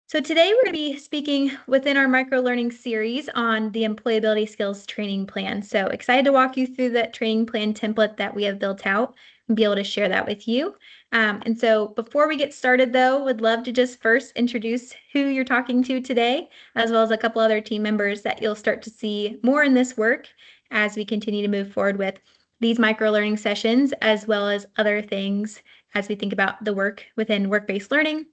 So today we're going to be speaking within our microlearning series on the Employability Skills Training Plan. So excited to walk you through that training plan template that we have built out and be able to share that with you. And so before we get started though, would love to just first introduce who you're talking to today, as well as a couple other team members that you'll start to see more in this work as we continue to move forward with these microlearning sessions, as well as other things as we think about the work within work-based learning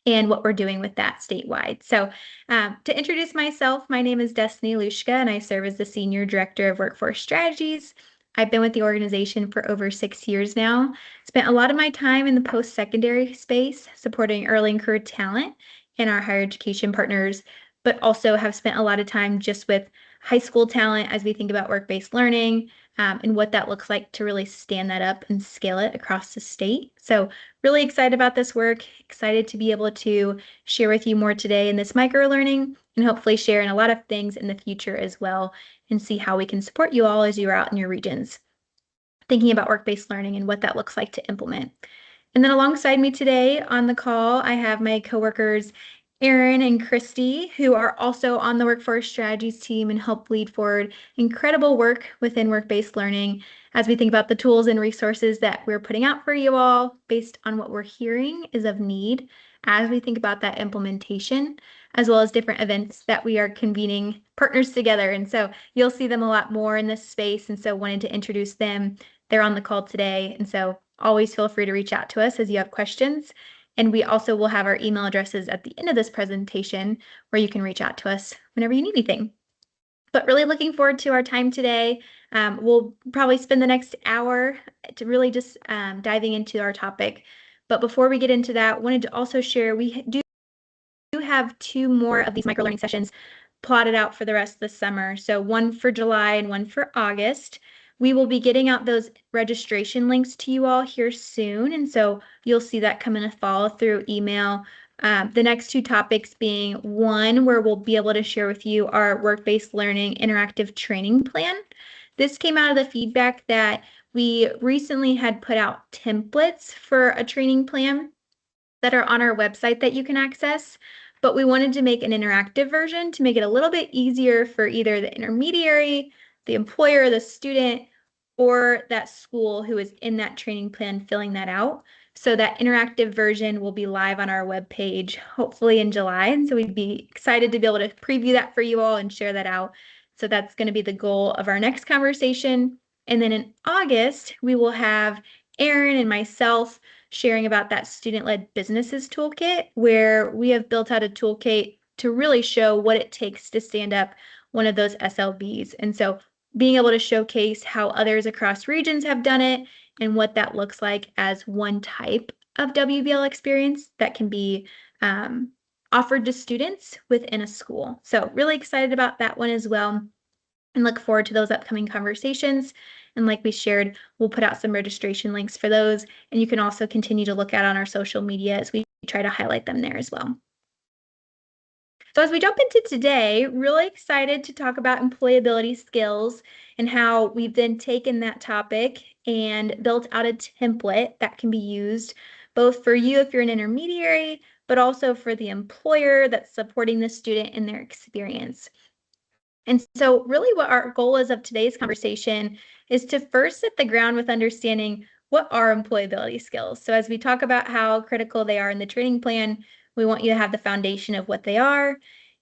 and what we're doing with that statewide. So to introduce myself, my name is Destiny Lushka, and I serve as the Senior Director of Workforce Strategies. I've been with the organization for over 6 years now. Spent a lot of my time in the post-secondary space, supporting early and career talent and our higher education partners, but also have spent a lot of time just with high school talent as we think about work-based learning, and what that looks like to really stand that up and scale it across the state. So really excited about this work, excited to be able to share with you more today in this microlearning and hopefully share in a lot of things in the future as well and see how we can support you all as you're out in your regions, thinking about work-based learning and what that looks like to implement. And then alongside me today on the call, I have my coworkers, Erin and Christy, who are also on the Workforce Strategies team and help lead forward incredible work within work-based learning as we think about the tools and resources that we're putting out for you all based on what we're hearing is of need as we think about that implementation, as well as different events that we are convening partners together. And so you'll see them a lot more in this space. And so wanted to introduce them. They're on the call today. And so always feel free to reach out to us as you have questions. And we also will have our email addresses at the end of this presentation where you can reach out to us whenever you need anything. But really looking forward to our time today. We'll probably spend the next hour to really just diving into our topic. But before we get into that, wanted to also share, we do have 2 more of these microlearning sessions plotted out for the rest of the summer. So one for July and one for August. We will be getting out those registration links to you all here soon. And so you'll see that come in the fall through email. The next 2 topics being one where we'll be able to share with you our work-based learning interactive training plan. This came out of the feedback that we recently had put out templates for a training plan that are on our website that you can access, but we wanted to make an interactive version to make it a little bit easier for either the intermediary, the employer, the student, or that school who is in that training plan filling that out. So that interactive version will be live on our webpage, hopefully in July. And so we'd be excited to be able to preview that for you all and share that out. So that's going to be the goal of our next conversation. And then in August, we will have Erin and myself sharing about that student-led businesses toolkit, where we have built out a toolkit to really show what it takes to stand up one of those SLBs. And so being able to showcase how others across regions have done it and what that looks like as one type of WBL experience that can be offered to students within a school. So really excited about that one as well and look forward to those upcoming conversations. And like we shared, we'll put out some registration links for those. And you can also continue to look at on our social media as we try to highlight them there as well. So as we jump into today, really excited to talk about employability skills and how we've then taken that topic and built out a template that can be used both for you if you're an intermediary, but also for the employer that's supporting the student in their experience. And so really what our goal is of today's conversation is to first set the ground with understanding what are employability skills. So as we talk about how critical they are in the training plan, we want you to have the foundation of what they are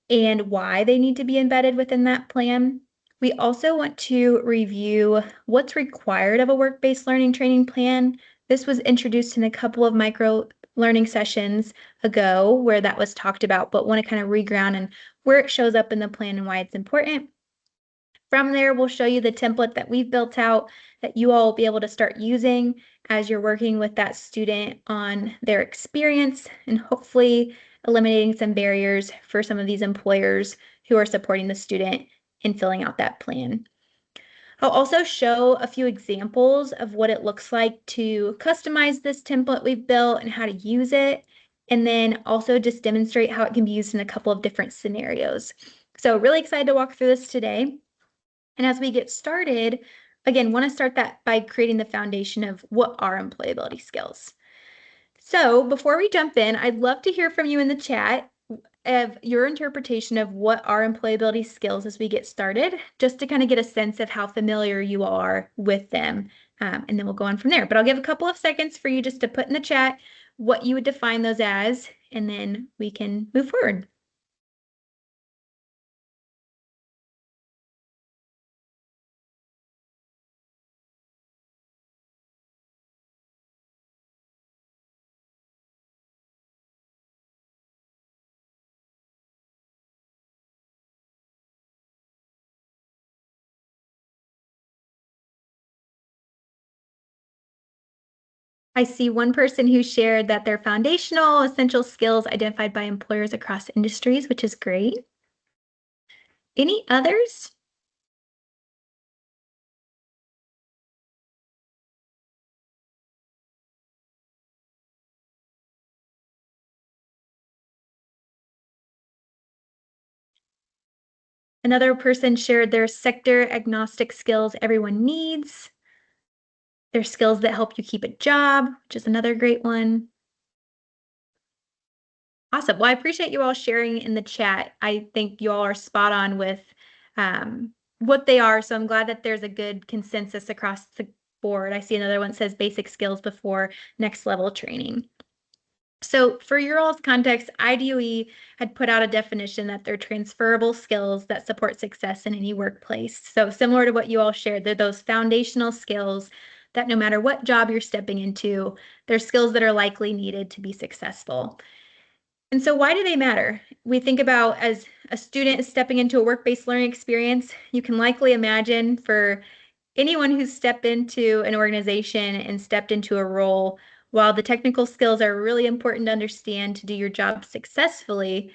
and why they need to be embedded within that plan. We also want to review what's required of a work-based learning training plan. This was introduced in a couple of micro learning sessions ago where that was talked about, but want to kind of reground and where it shows up in the plan and why it's important. From there, we'll show you the template that we've built out that you all will be able to start using as you're working with that student on their experience and hopefully eliminating some barriers for some of these employers who are supporting the student in filling out that plan. I'll also show a few examples of what it looks like to customize this template we've built and how to use it, and then also just demonstrate how it can be used in a couple of different scenarios. So really excited to walk through this today. And as we get started, again, want to start that by creating the foundation of what are employability skills. So before we jump in, I'd love to hear from you in the chat. of your interpretation of what are employability skills as we get started, just to kind of get a sense of how familiar you are with them. And then we'll go on from there. But I'll give a couple of seconds for you just to put in the chat what you would define those as, and then we can move forward. I see one person who shared that they're foundational, essential skills identified by employers across industries, which is great. Any others? Another person shared their sector agnostic skills everyone needs. Their skills that help you keep a job, which is another great one. Awesome. Well, I appreciate you all sharing in the chat. I think you all are spot on with what they are. So I'm glad that there's a good consensus across the board. I see another one that says basic skills before next level training. So for your all's context, IDOE had put out a definition that they're transferable skills that support success in any workplace. So similar to what you all shared, they're those foundational skills that no matter what job you're stepping into, they're skills that are likely needed to be successful. And so why do they matter? We think about as a student is stepping into a work-based learning experience, you can likely imagine for anyone who's stepped into an organization and stepped into a role, while the technical skills are really important to understand to do your job successfully,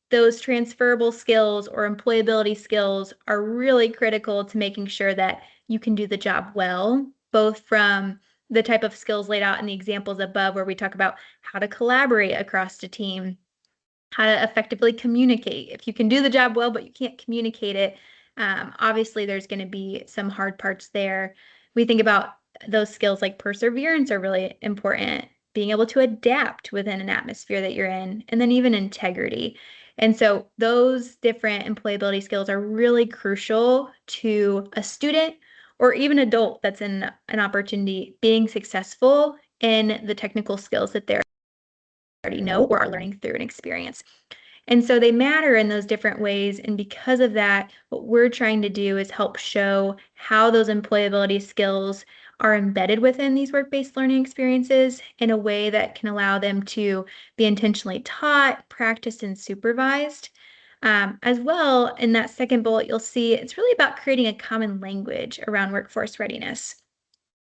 those transferable skills or employability skills are really critical to making sure that you can do the job well, both from the type of skills laid out in the examples above, where we talk about how to collaborate across a team, how to effectively communicate. If you can do the job well, but you can't communicate it, obviously there's going to be some hard parts there. We think about those skills like perseverance are really important, being able to adapt within an atmosphere that you're in, and then even integrity. And so those different employability skills are really crucial to a student or even adult that's in an opportunity being successful in the technical skills that they're already know or are learning through an experience. And so they matter in those different ways. And because of that, what we're trying to do is help show how those employability skills are embedded within these work-based learning experiences in a way that can allow them to be intentionally taught, practiced, and supervised. As well, in that second bullet, you'll see it's really about creating a common language around workforce readiness.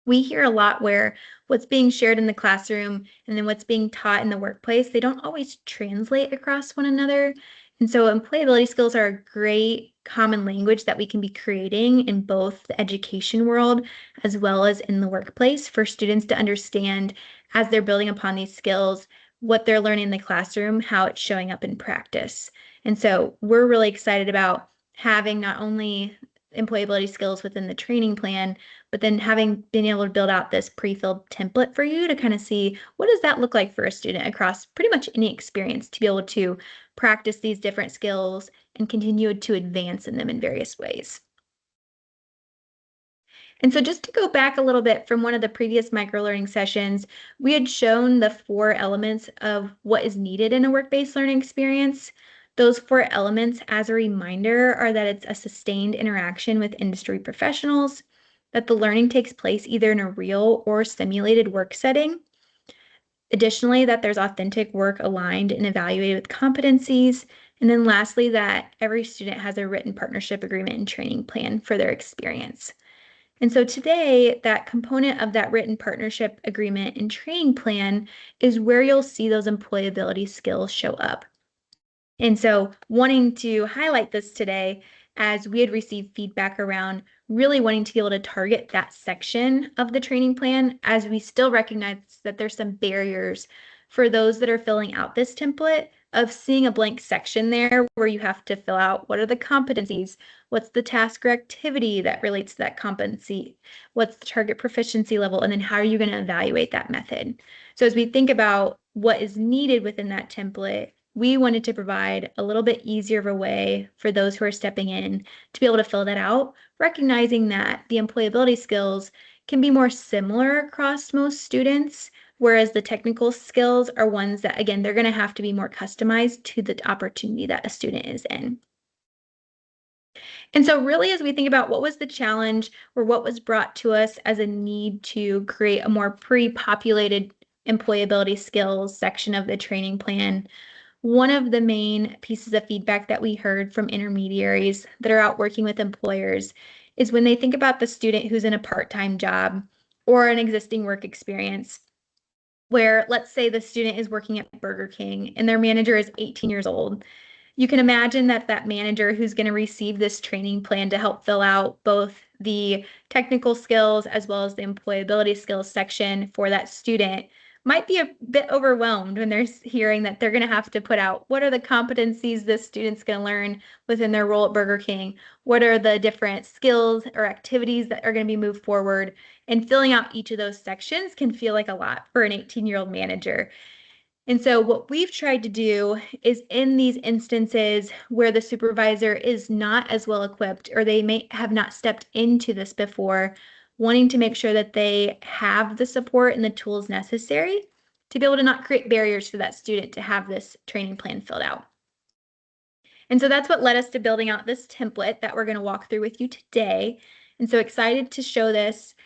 We hear a lot where what's being shared in the classroom and then what's being taught in the workplace, they don't always translate across one another. And so employability skills are a great common language that we can be creating in both the education world as well as in the workplace for students to understand as they're building upon these skills, what they're learning in the classroom, how it's showing up in practice. And so we're really excited about having not only employability skills within the training plan, but then having been able to build out this pre-filled template for you to kind of see what does that look like for a student across pretty much any experience to be able to practice these different skills and continue to advance in them in various ways. And so just to go back a little bit from one of the previous microlearning sessions, we had shown the 4 elements of what is needed in a work-based learning experience. Those 4 elements, as a reminder, are that it's a sustained interaction with industry professionals, that the learning takes place either in a real or simulated work setting. Additionally, that there's authentic work aligned and evaluated with competencies. And then lastly, that every student has a written partnership agreement and training plan for their experience. And so today, that component of that written partnership agreement and training plan is where you'll see those employability skills show up. And so wanting to highlight this today, as we had received feedback around really wanting to be able to target that section of the training plan, as we still recognize that there's some barriers for those that are filling out this template of seeing a blank section there where you have to fill out what are the competencies, what's the task or activity that relates to that competency, what's the target proficiency level, and then how are you going to evaluate that method. So as we think about what is needed within that template, we wanted to provide a little bit easier of a way for those who are stepping in to be able to fill that out, recognizing that the employability skills can be more similar across most students, whereas the technical skills are ones that, again, they're going to have to be more customized to the opportunity that a student is in. And so really, as we think about what was the challenge or what was brought to us as a need to create a more pre-populated employability skills section of the training plan, one of the main pieces of feedback that we heard from intermediaries that are out working with employers is when they think about the student who's in a part-time job or an existing work experience, where let's say the student is working at Burger King and their manager is 18 years old. You can imagine that that manager who's going to receive this training plan to help fill out both the technical skills as well as the employability skills section for that student might be a bit overwhelmed when they're hearing that they're going to have to put out what are the competencies this student's going to learn within their role at Burger King, what are the different skills or activities that are going to be moved forward, and filling out each of those sections can feel like a lot for an 18-year-old manager. And so what we've tried to do is in these instances where the supervisor is not as well equipped or they may have not stepped into this before, wanting to make sure that they have the support and the tools necessary to be able to not create barriers for that student to have this training plan filled out. And so that's what led us to building out this template that we're going to walk through with you today. And so excited to show this.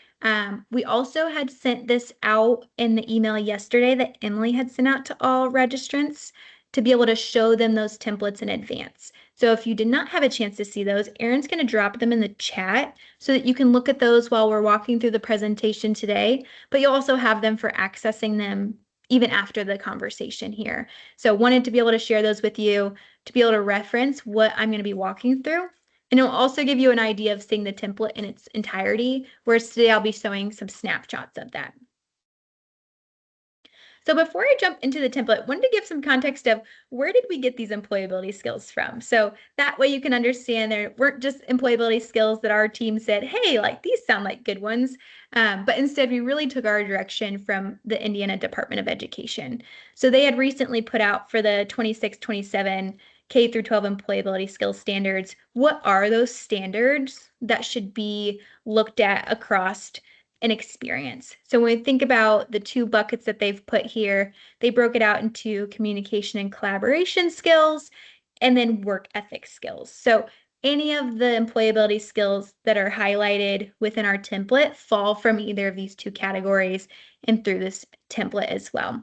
We also had sent this out in the email yesterday that Emily had sent out to all registrants to be able to show them those templates in advance. So if you did not have a chance to see those, Erin's going to drop them in the chat so that you can look at those while we're walking through the presentation today, but you'll also have them for accessing them even after the conversation here. So wanted to be able to share those with you to be able to reference what I'm going to be walking through. And it'll also give you an idea of seeing the template in its entirety, whereas today I'll be showing some snapshots of that. So before I jump into the template, I wanted to give some context of where did we get these employability skills from? So that way you can understand there weren't just employability skills that our team said, hey, like these sound like good ones. But instead we really took our direction from the Indiana Department of Education. So they had recently put out for the 26-27 K through 12 employability skills standards, what are those standards that should be looked at across an experience? So when we think about the two buckets that they've put here, they broke it out into communication and collaboration skills and then work ethic skills. So any of the employability skills that are highlighted within our template fall from either of these two categories and through this template as well.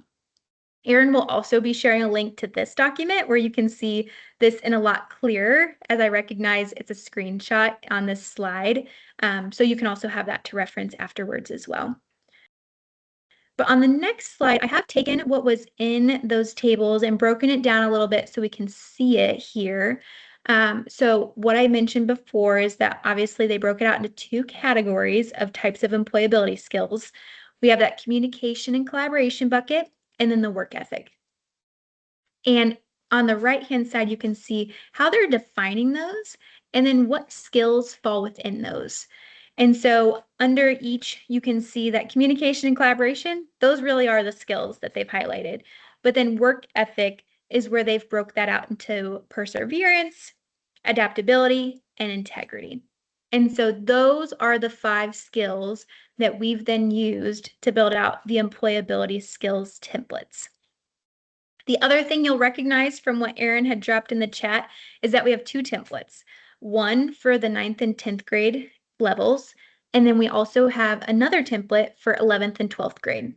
Erin will also be sharing a link to this document where you can see this in a lot clearer, as I recognize it's a screenshot on this slide. So you can also have that to reference afterwards as well. But on the next slide, I have taken what was in those tables and broken it down a little bit so we can see it here. So what I mentioned before is that obviously they broke it out into two categories of types of employability skills. We have that communication and collaboration bucket, and then the work ethic. And on the right-hand side, you can see how they're defining those and then what skills fall within those. And so under each, you can see that communication and collaboration, those really are the skills that they've highlighted. But then work ethic is where they've broke that out into perseverance, adaptability, and integrity. And so those are the 5 skills that we've then used to build out the employability skills templates. The other thing you'll recognize from what Erin had dropped in the chat is that we have 2 templates, one for the 9th and 10th grade levels, and then we also have another template for 11th and 12th grade.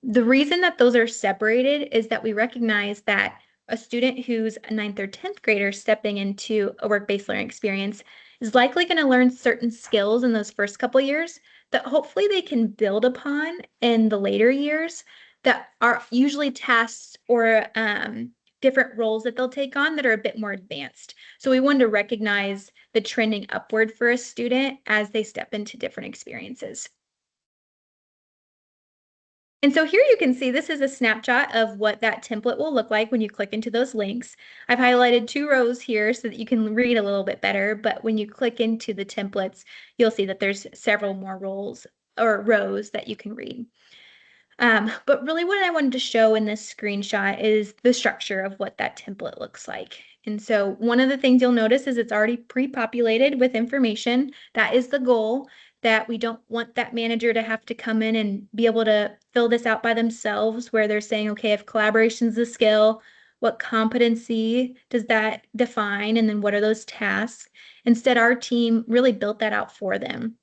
The reason that those are separated is that we recognize that a student who's a 9th or 10th grader stepping into a work-based learning experience is likely going to learn certain skills in those first couple years that hopefully they can build upon in the later years that are usually tasks or different roles that they'll take on that are a bit more advanced. So we wanted to recognize the trending upward for a student as they step into different experiences. And so here you can see this is a snapshot of what that template will look like when you click into those links. I've highlighted 2 rows here so that you can read a little bit better, but when you click into the templates, you'll see that there's several more rows that you can read. But really what I wanted to show in this screenshot is the structure of what that template looks like. And so one of the things you'll notice is it's already pre-populated with information. That is the goal, that we don't want that manager to have to come in and be able to fill this out by themselves, where they're saying, okay, if collaboration is a skill, what competency does that define? And then what are those tasks? Instead, our team really built that out for them,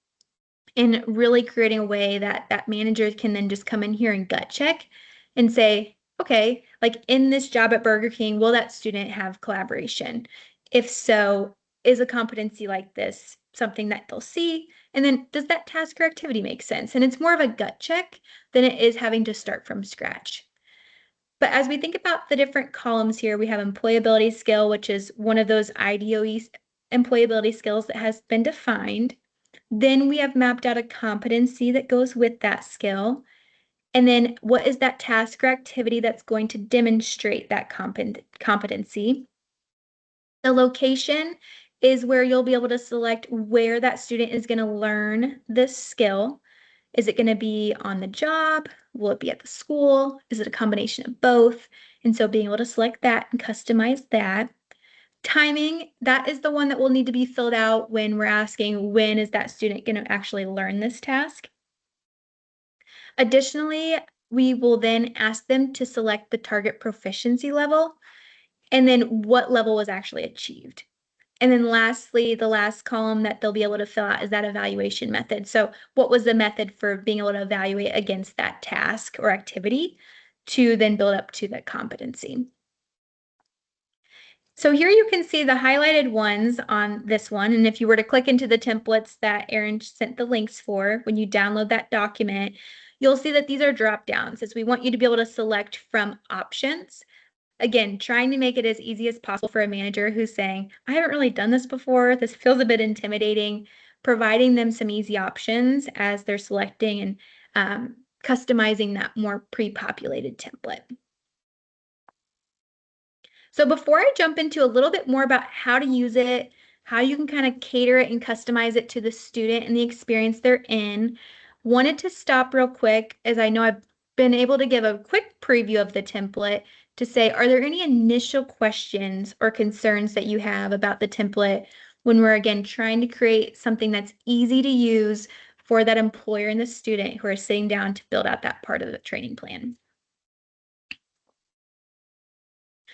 and really creating a way that that manager can then just come in here and gut check and say, okay, like in this job at Burger King, will that student have collaboration? If so, is a competency like this something that they'll see? And then does that task or activity make sense? And it's more of a gut check than it is having to start from scratch. But as we think about the different columns here, we have employability skill, which is one of those IDOE employability skills that has been defined. Then we have mapped out a competency that goes with that skill. And then what is that task or activity that's going to demonstrate that competency? The location is where you'll be able to select where that student is going to learn this skill. Is it going to be on the job? Will it be at the school? Is it a combination of both? And so being able to select that and customize that. Timing, that is the one that will need to be filled out when we're asking when is that student going to actually learn this task. Additionally, we will then ask them to select the target proficiency level and then what level was actually achieved. And then lastly, the last column that they'll be able to fill out is that evaluation method. So what was the method for being able to evaluate against that task or activity to then build up to the competency? So here you can see the highlighted ones on this one. And if you were to click into the templates that Erin sent the links for, when you download that document, you'll see that these are drop downs, as we want you to be able to select from options. Again, trying to make it as easy as possible for a manager who's saying, I haven't really done this before, this feels a bit intimidating, providing them some easy options as they're selecting and customizing that more pre-populated template. So before I jump into a little bit more about how to use it, how you can kind of cater it and customize it to the student and the experience they're in, wanted to stop real quick, as I know I've been able to give a quick preview of the template, to say, are there any initial questions or concerns that you have about the template when we're, again, trying to create something that's easy to use for that employer and the student who are sitting down to build out that part of the training plan?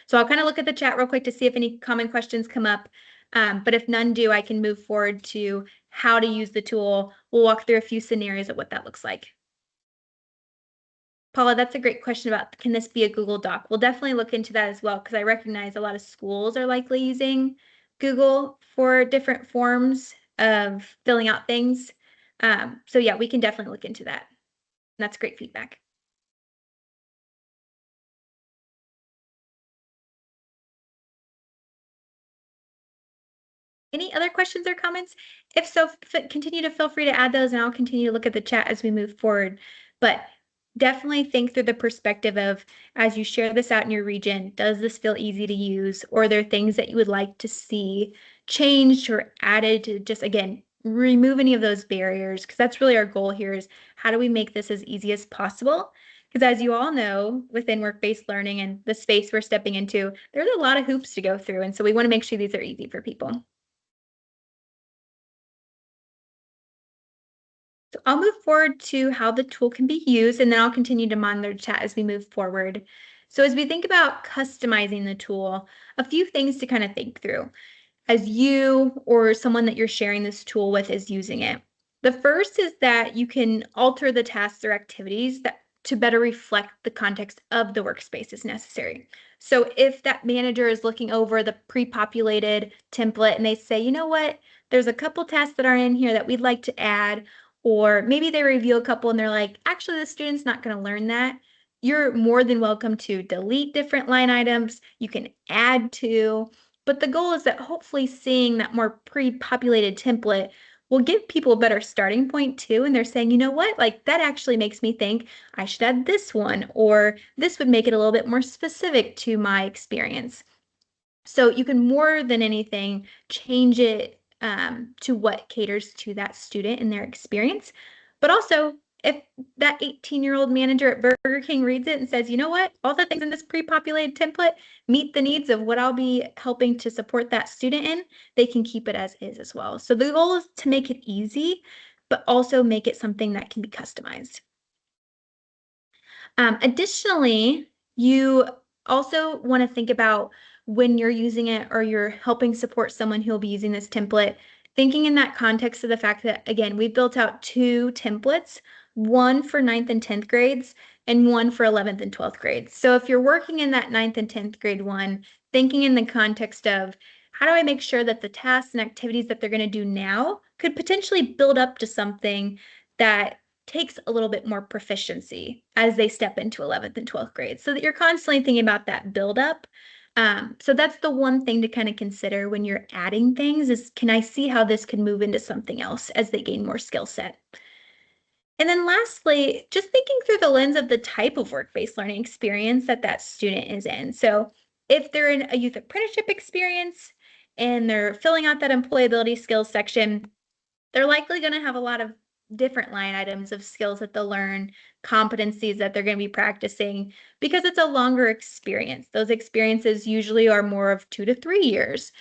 So I'll kind of look at the chat real quick to see if any common questions come up. But if none do, I can move forward to how to use the tool. We'll walk through a few scenarios of what that looks like. Paula, that's a great question about, can this be a Google Doc? We'll definitely look into that as well, because I recognize a lot of schools are likely using Google for different forms of filling out things. So yeah, we can definitely look into that. And that's great feedback. Any other questions or comments? If so, continue to feel free to add those, and I'll continue to look at the chat as we move forward. But definitely think through the perspective of, as you share this out in your region, does this feel easy to use, or are there things that you would like to see changed or added to just, again, remove any of those barriers? Because that's really our goal here, is how do we make this as easy as possible? Because as you all know, within work-based learning and the space we're stepping into, there's a lot of hoops to go through. And so we want to make sure these are easy for people. So I'll move forward to how the tool can be used, and then I'll continue to monitor chat as we move forward. So as we think about customizing the tool, a few things to kind of think through as you or someone that you're sharing this tool with is using it. The first is that you can alter the tasks or activities that to better reflect the context of the workspace as necessary. So if that manager is looking over the pre-populated template and they say, you know what, there's a couple tasks that are in here that we'd like to add, or maybe they review a couple and they're like, actually, the student's not going to learn that. You're more than welcome to delete different line items. You can add to, but the goal is that hopefully seeing that more pre-populated template will give people a better starting point too. And they're saying, you know what, like that actually makes me think I should add this one, or this would make it a little bit more specific to my experience. So you can, more than anything, change it to what caters to that student and their experience. But also, if that 18-year-old manager at Burger King reads it and says, you know what, all the things in this pre-populated template meet the needs of what I'll be helping to support that student in, they can keep it as is as well. So the goal is to make it easy, but also make it something that can be customized. Additionally, you also want to think about when you're using it or you're helping support someone who will be using this template, thinking in that context of the fact that, again, we've built out 2 templates, one for 9th and 10th grades and one for 11th and 12th grades. So if you're working in that 9th and 10th grade one, thinking in the context of how do I make sure that the tasks and activities that they're going to do now could potentially build up to something that takes a little bit more proficiency as they step into 11th and 12th grade, so that you're constantly thinking about that buildup. So that's the one thing to kind of consider when you're adding things is, can I see how this could move into something else as they gain more skill set? And then lastly, just thinking through the lens of the type of work-based learning experience that that student is in. So if they're in a youth apprenticeship experience and they're filling out that employability skills section, they're likely going to have a lot of different line items of skills that they'll learn, competencies that they're going to be practicing, because it's a longer experience. Those experiences usually are more of 2 to 3 years.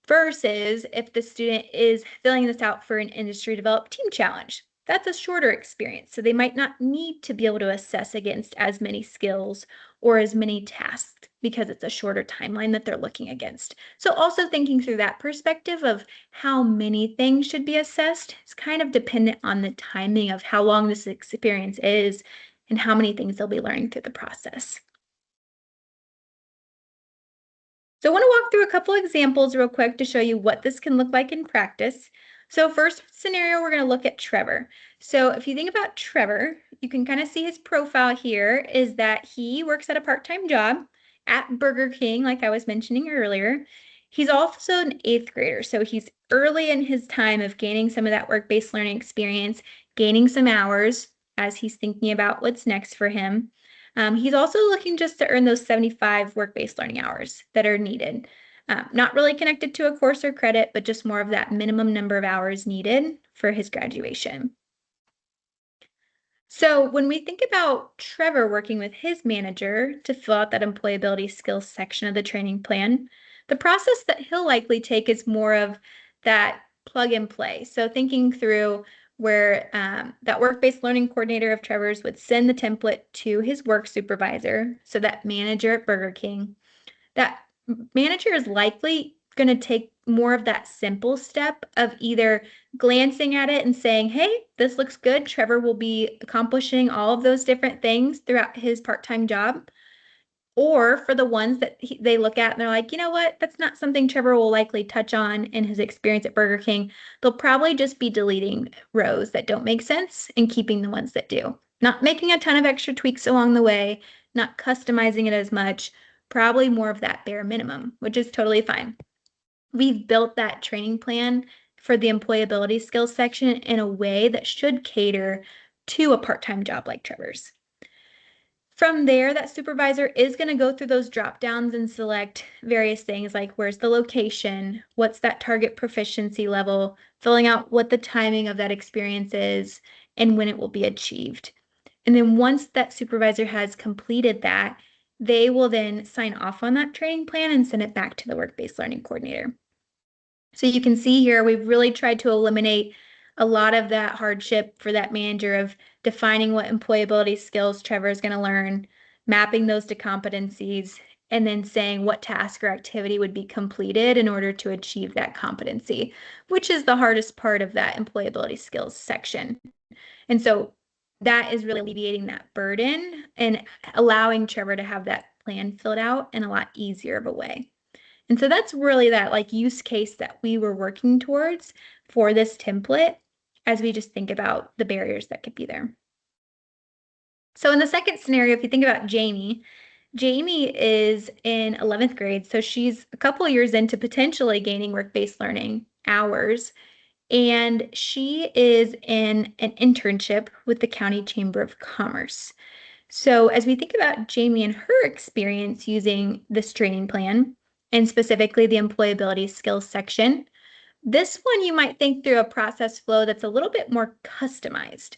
Versus if the student is filling this out for an industry developed team challenge, that's a shorter experience. So they might not need to be able to assess against as many skills or as many tasks because it's a shorter timeline that they're looking against. So also thinking through that perspective of how many things should be assessed is kind of dependent on the timing of how long this experience is and how many things they'll be learning through the process. So I want to walk through a couple examples real quick to show you what this can look like in practice. So first scenario, we're going to look at Trevor. So if you think about Trevor, you can kind of see his profile here is that he works at a part-time job at Burger King, like I was mentioning earlier. He's also an 8th grader, so he's early in his time of gaining some of that work-based learning experience, gaining some hours as he's thinking about what's next for him. He's also looking just to earn those 75 work-based learning hours that are needed. Not really connected to a course or credit, but just more of that minimum number of hours needed for his graduation. So when we think about Trevor working with his manager to fill out that employability skills section of the training plan, the process that he'll likely take is more of that plug and play. So thinking through where that work-based learning coordinator of Trevor's would send the template to his work supervisor, so that manager at Burger King. That manager is likely going to take more of that simple step of either glancing at it and saying, hey, this looks good. Trevor will be accomplishing all of those different things throughout his part-time job. Or for the ones that they look at and they're like, you know what, that's not something Trevor will likely touch on in his experience at Burger King. They'll probably just be deleting rows that don't make sense and keeping the ones that do. Not making a ton of extra tweaks along the way, not customizing it as much, probably more of that bare minimum, which is totally fine. We've built that training plan for the employability skills section in a way that should cater to a part-time job like Trevor's. From there, that supervisor is going to go through those drop downs and select various things like where's the location, what's that target proficiency level, filling out what the timing of that experience is, and when it will be achieved. And then once that supervisor has completed that, they will then sign off on that training plan and send it back to the work-based learning coordinator. So you can see here, we've really tried to eliminate a lot of that hardship for that manager of defining what employability skills Trevor is going to learn, mapping those to competencies, and then saying what task or activity would be completed in order to achieve that competency, which is the hardest part of that employability skills section. And so that is really alleviating that burden and allowing Trevor to have that plan filled out in a lot easier of a way. And so that's really that like use case that we were working towards for this template as we just think about the barriers that could be there. So in the second scenario, if you think about Jamie, Jamie is in 11th grade, so she's a couple of years into potentially gaining work-based learning hours, and she is in an internship with the County Chamber of Commerce. So as we think about Jamie and her experience using this training plan, and specifically the employability skills section, this one you might think through a process flow that's a little bit more customized.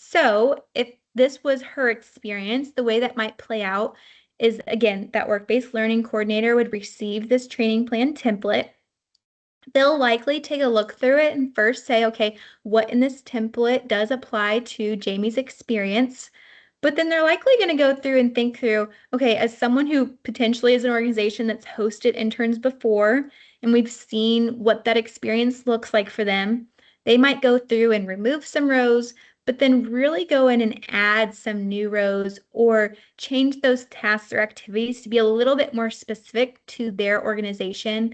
So if this was her experience, the way that might play out is, again, that work-based learning coordinator would receive this training plan template. They'll likely take a look through it and first say, okay, what in this template does apply to Jamie's experience? But then they're likely going to go through and think through, okay, as someone who potentially is an organization that's hosted interns before, and we've seen what that experience looks like for them, they might go through and remove some rows, but then really go in and add some new rows or change those tasks or activities to be a little bit more specific to their organization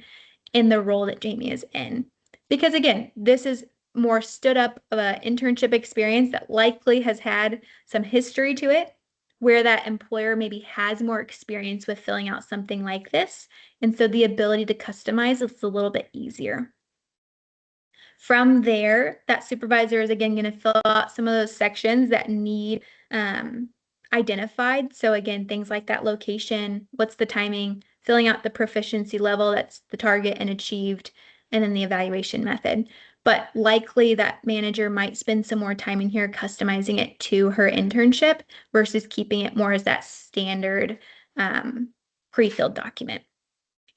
in the role that Jamie is in. Because again, this is more stood up of an internship experience that likely has had some history to it, where that employer maybe has more experience with filling out something like this. And so the ability to customize is a little bit easier. From there, that supervisor is again going to fill out some of those sections that need identified. So again, things like that location, what's the timing, filling out the proficiency level, that's the target and achieved, and then the evaluation method. But likely that manager might spend some more time in here customizing it to her internship versus keeping it more as that standard pre-filled document.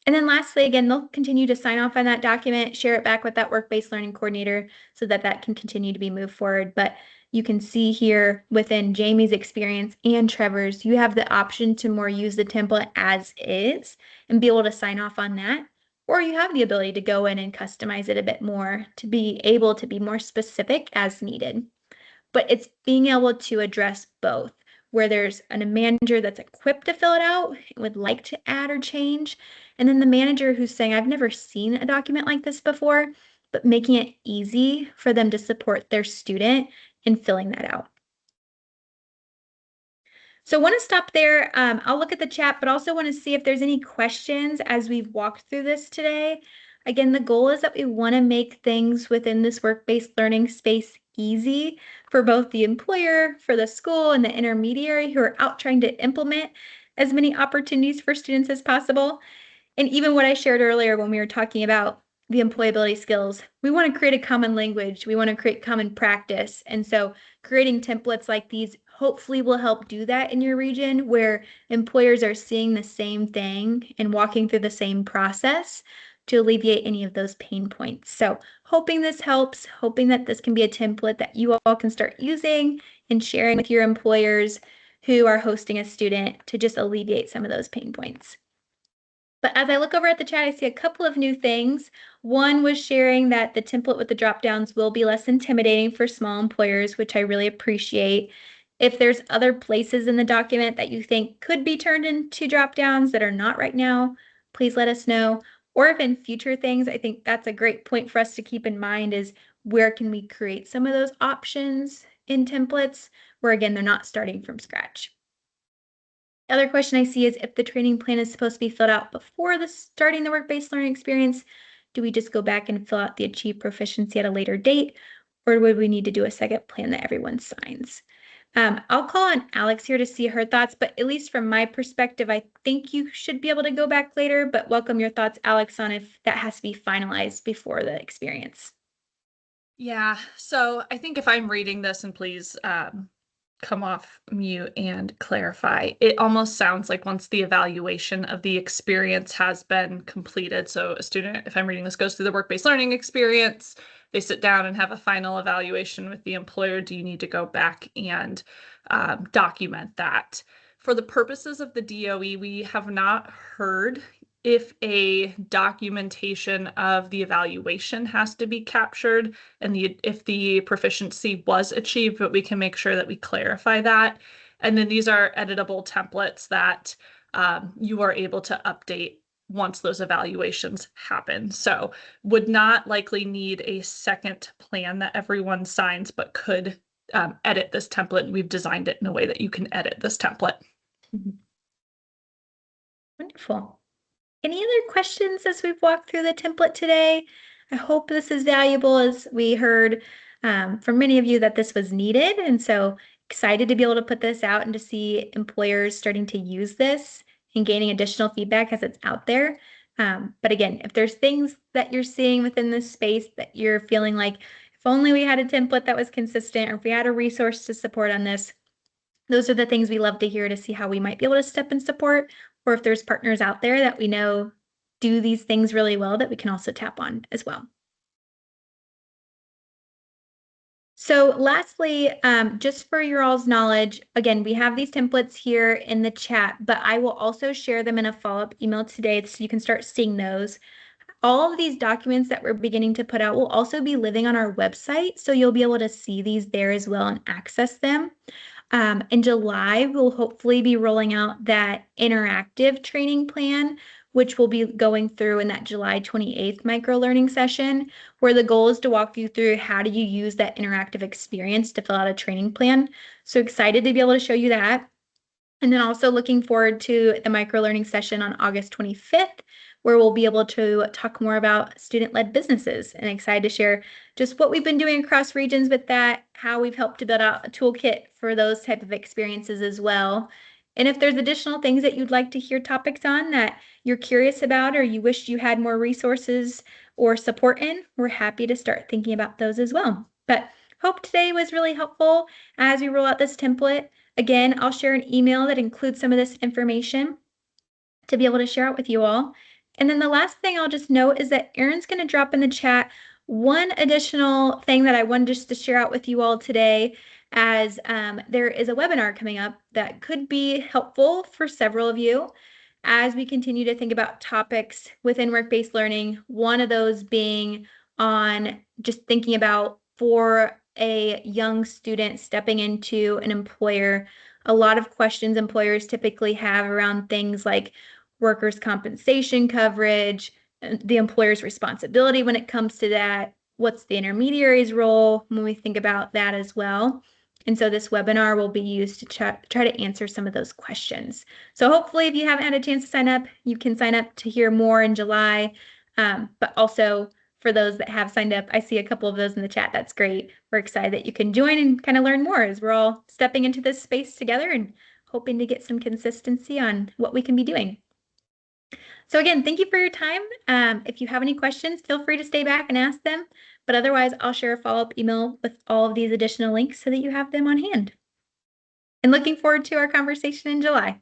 And then lastly, again, they'll continue to sign off on that document, share it back with that work-based learning coordinator so that that can continue to be moved forward. But you can see here within Jamie's experience and Trevor's, you have the option to more use the template as is and be able to sign off on that. Or you have the ability to go in and customize it a bit more to be able to be more specific as needed. But it's being able to address both, where there's a manager that's equipped to fill it out and would like to add or change, and then the manager who's saying, I've never seen a document like this before, but making it easy for them to support their student in filling that out. So I want to stop there. I'll look at the chat, but also want to see if there's any questions as we've walked through this today. Again, the goal is that we want to make things within this work-based learning space easy for both the employer, for the school, and the intermediary who are out trying to implement as many opportunities for students as possible. And even what I shared earlier when we were talking about the employability skills, we want to create a common language. We want to create common practice. And so creating templates like these hopefully will help do that in your region where employers are seeing the same thing and walking through the same process to alleviate any of those pain points. So hoping this helps, hoping that this can be a template that you all can start using and sharing with your employers who are hosting a student to just alleviate some of those pain points. But as I look over at the chat, I see a couple of new things. One was sharing that the template with the drop downs will be less intimidating for small employers, which I really appreciate. If there's other places in the document that you think could be turned into drop downs that are not right now, please let us know. Or if in future things, I think that's a great point for us to keep in mind is where can we create some of those options in templates where, again, they're not starting from scratch. Other question I see is if the training plan is supposed to be filled out before starting the work-based learning experience, do we just go back and fill out the achieved proficiency at a later date, or would we need to do a second plan that everyone signs? I'll call on Alex here to see her thoughts, but at least from my perspective, I think you should be able to go back later, but welcome your thoughts, Alex, on if that has to be finalized before the experience. Yeah, so I think if I'm reading this, and please come off mute and clarify, it almost sounds like once the evaluation of the experience has been completed, so a student, if I'm reading this, goes through the work-based learning experience, they sit down and have a final evaluation with the employer, do you need to go back and document that? For the purposes of the DOE, we have not heard if a documentation of the evaluation has to be captured and if the proficiency was achieved, but we can make sure that we clarify that. And then these are editable templates that you are able to update once those evaluations happen. So would not likely need a second plan that everyone signs, but could edit this template. And we've designed it in a way that you can edit this template. Wonderful. Any other questions as we've walked through the template today? I hope this is valuable as we heard from many of you that this was needed. And so excited to be able to put this out and to see employers starting to use this and gaining additional feedback as it's out there. But again, if there's things that you're seeing within this space that you're feeling like, if only we had a template that was consistent, or if we had a resource to support on this. Those are the things we love to hear to see how we might be able to step in support, or if there's partners out there that we know do these things really well that we can also tap on as well. So lastly, just for your all's knowledge, again, we have these templates here in the chat, but I will also share them in a follow-up email today so you can start seeing those. All of these documents that we're beginning to put out will also be living on our website, so you'll be able to see these there as well and access them. In July, we'll hopefully be rolling out that interactive training plan, which we'll be going through in that July 28th microlearning session, where the goal is to walk you through how do you use that interactive experience to fill out a training plan. So excited to be able to show you that. And then also looking forward to the microlearning session on August 25th, where we'll be able to talk more about student-led businesses, and excited to share just what we've been doing across regions with that, how we've helped to build out a toolkit for those type of experiences as well. And if there's additional things that you'd like to hear topics on that you're curious about or you wish you had more resources or support in, we're happy to start thinking about those as well. But hope today was really helpful as we roll out this template. Again, I'll share an email that includes some of this information to be able to share out with you all. And then the last thing I'll just note is that Erin's going to drop in the chat one additional thing that I wanted just to share out with you all today, as there is a webinar coming up that could be helpful for several of you as we continue to think about topics within work-based learning. One of those being on just thinking about for a young student stepping into an employer, a lot of questions employers typically have around things like workers' compensation coverage, the employer's responsibility when it comes to that, what's the intermediary's role when we think about that as well. And so this webinar will be used to try to answer some of those questions. So hopefully if you haven't had a chance to sign up, you can sign up to hear more in July. But also for those that have signed up, I see a couple of those in the chat. That's great. We're excited that you can join and kind of learn more as we're all stepping into this space together and hoping to get some consistency on what we can be doing. So again, thank you for your time. If you have any questions, feel free to stay back and ask them. But otherwise, I'll share a follow-up email with all of these additional links so that you have them on hand. And looking forward to our conversation in July.